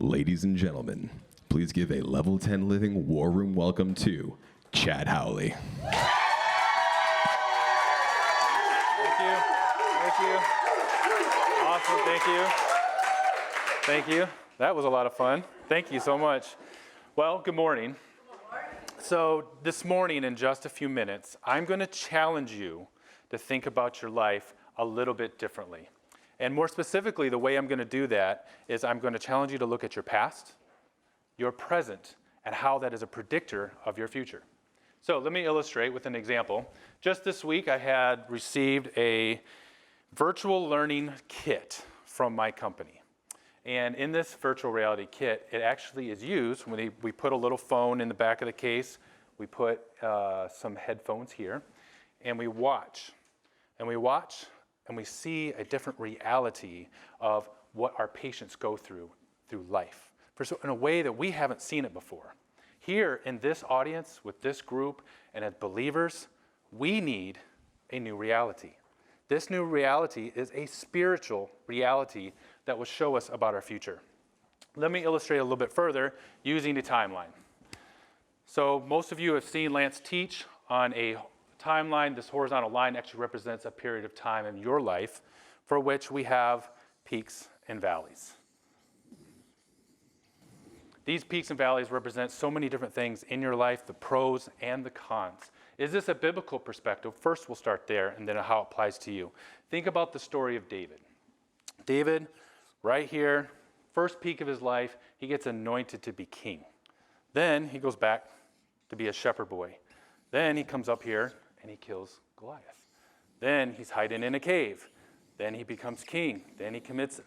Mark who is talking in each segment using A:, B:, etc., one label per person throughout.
A: Ladies and gentlemen, please give a level 10 living war room welcome to Chad Hawley.
B: Thank you. Thank you. Awesome. Thank you. Thank you. That was a lot of fun. Thank you so much. Well, good morning. So this morning, in just a few minutes, I'm going to challenge you to think about your life a little bit differently. And more specifically, the way I'm going to do that is I'm going to challenge you to look at your past, your present, and how that is a predictor of your future. So let me illustrate with an example. Just this week, I had received a virtual learning kit from my company. And in this virtual reality kit, it actually is used when we put a little phone in the back of the case, we put some headphones here, and we watch. And we watch, and we see a different reality of what our patients go through life, in a way that we haven't seen it before. Here in this audience, with this group, and as believers, we need a new reality. This new reality is a spiritual reality that will show us about our future. Let me illustrate a little bit further using a timeline. So most of you have seen Lance teach on a timeline. This horizontal line actually represents a period of time in your life for which we have peaks and valleys. These peaks and valleys represent so many different things in your life, the pros and the cons. Is this a biblical perspective? First, we'll start there, and then how it applies to you. Think about the story of David. David, right here, first peak of his life, he gets anointed to be king. Then he goes back to be a shepherd boy. Then he comes up here and he kills Goliath. Then he's hiding in a cave. Then he becomes king. Then he commits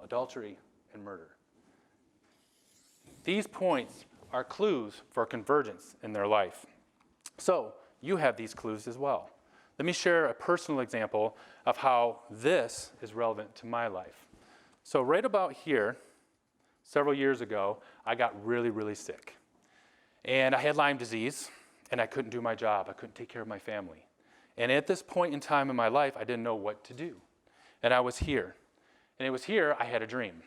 B: adultery and murder. These points are clues for convergence in their life. So you have these clues as well. Let me share a personal example of how this is relevant to my life. So right about here, several years ago, I got really, really sick. And I had Lyme disease, and I couldn't do my job. I couldn't take care of my family. And at this point in time in my life, I didn't know what to do. And I was here. And it was here I had a dream.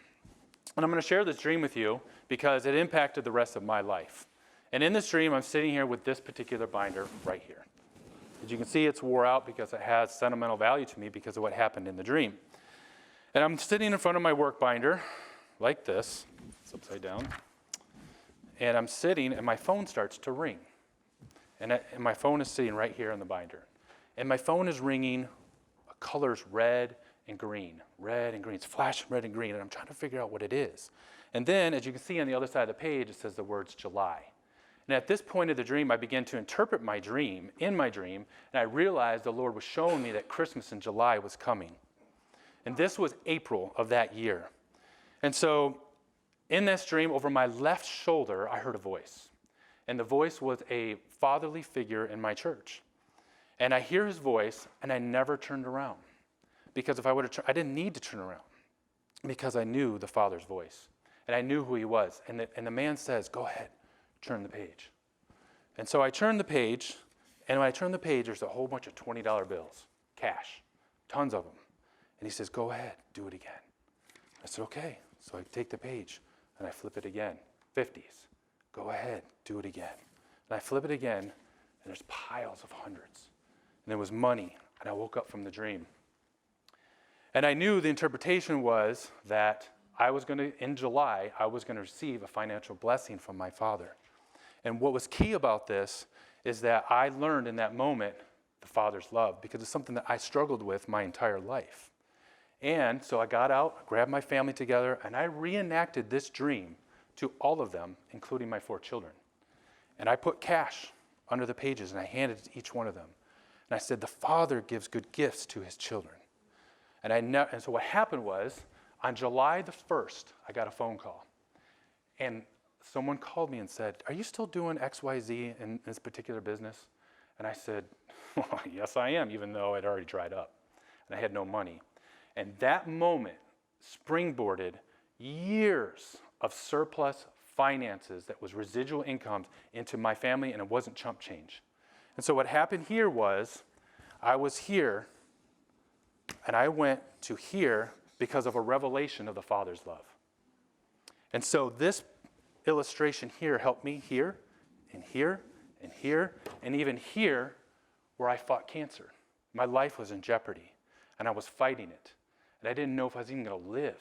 B: And I'm going to share this dream with you because it impacted the rest of my life. And in this dream, I'm sitting here with this particular binder right here. As you can see, it's wore out because it has sentimental value to me because of what happened in the dream. And I'm sitting in front of my work binder like this. It's upside down. And I'm sitting, and my phone starts to ring. And my phone is sitting right here in the binder. And my phone is ringing colors red and green. Red and green. It's flashing red and green, and I'm trying to figure out what it is. And then, as you can see on the other side of the page, it says the words July. And at this point of the dream, I began to interpret my dream, and I realized the Lord was showing me that Christmas in July was coming. And this was April of that year. And so, in this dream, over my left shoulder, I heard a voice. And the voice was a fatherly figure in my church. And I hear his voice, and I never turned around. Because if I would have I didn't need to turn around. Because I knew the Father's voice. And I knew who he was. And the man says, go ahead, turn the page. And so I turned the page, and when I turned the page, there's a whole bunch of $20 bills, cash, tons of them. And he says, go ahead, do it again. I said, okay. So I take the page, and I flip it again, 50s. Go ahead, do it again. And I flip it again, and there's piles of hundreds. And there was money, and I woke up from the dream. And I knew the interpretation was that in July, I was going to receive a financial blessing from my Father. And what was key about this is that I learned in that moment the Father's love, because it's something that I struggled with my entire life. And so I got out, grabbed my family together, and I reenacted this dream to all of them, including my 4 children. And I put cash under the pages, and I handed it to each one of them. And I said, the Father gives good gifts to his children. And so what happened was, on July the 1st, I got a phone call. And someone called me and said, are you still doing XYZ in this particular business? And I said, well, yes, I am, even though it already dried up. And I had no money. And that moment springboarded years of surplus finances that was residual incomes into my family, and it wasn't chump change. And so what happened here was, I was here, and I went to here because of a revelation of the Father's love. And so this illustration here helped me here, and here, and here, and even here where I fought cancer. My life was in jeopardy, and I was fighting it. And I didn't know if I was even going to live.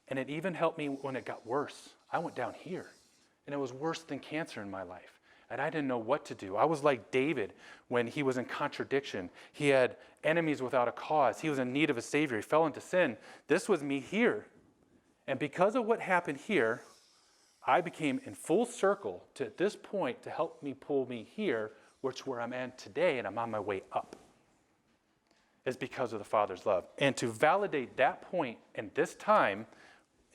B: And it even helped me when it got worse. I went down here, and it was worse than cancer in my life. And I didn't know what to do. I was like David when he was in contradiction. He had enemies without a cause. He was in need of a Savior. He fell into sin. This was me here. And because of what happened here, I became in full circle to at this point to help me pull me here, which is where I'm at today, and I'm on my way up. Is because of the Father's love. And to validate that point and this time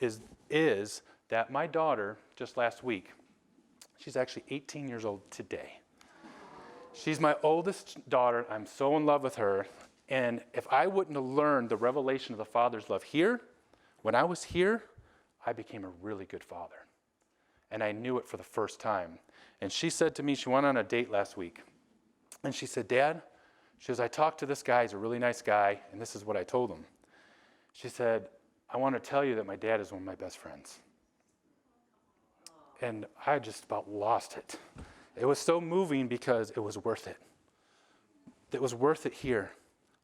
B: is that my daughter, just last week, she's actually 18 years old today. She's my oldest daughter. I'm so in love with her. And if I wouldn't have learned the revelation of the Father's love here, when I was here, I became a really good father. And I knew it for the first time. And she said to me, she went on a date last week. And she said, Dad, she goes, I talked to this guy. He's a really nice guy. And this is what I told him. She said, I want to tell you that my dad is one of my best friends. And I just about lost it. It was so moving because it was worth it. It was worth it here.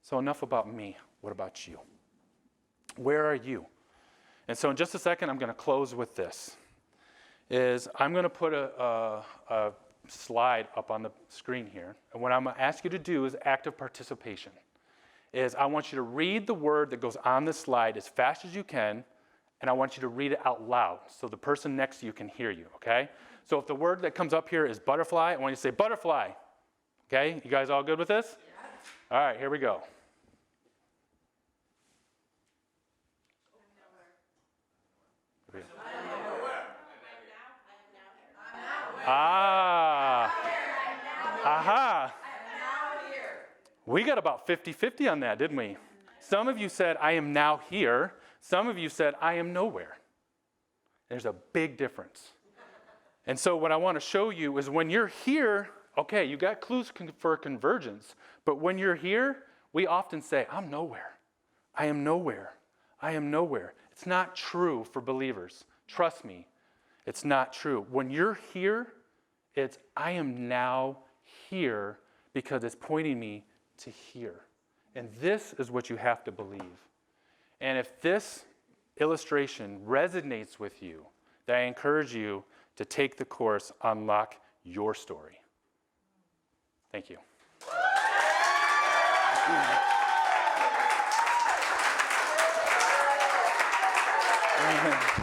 B: So enough about me. What about you? Where are you? And so in just a second, I'm going to close with this. I'm going to put a slide up on the screen here. And what I'm going to ask you to do is active participation. I want you to read the word that goes on this slide as fast as you can, and I want you to read it out loud so the person next to you can hear you, okay? So if the word that comes up here is butterfly, I want you to say butterfly. Okay? You guys all good with this? Yes. All right, here we go. Aha. We got about 50-50 on that, didn't we? Some of you said, I am now here. Some of you said, I am nowhere. There's a big difference. And so what I want to show you is when you're here, okay, you got clues for convergence. But when you're here, we often say, I'm nowhere. I am nowhere. I am nowhere. It's not true for believers. Trust me, it's not true. When you're here, it's I am now here because it's pointing me to here. And this is what you have to believe. And if this illustration resonates with you, then I encourage you to take the course, Unlock Your Story. Thank you. Amen.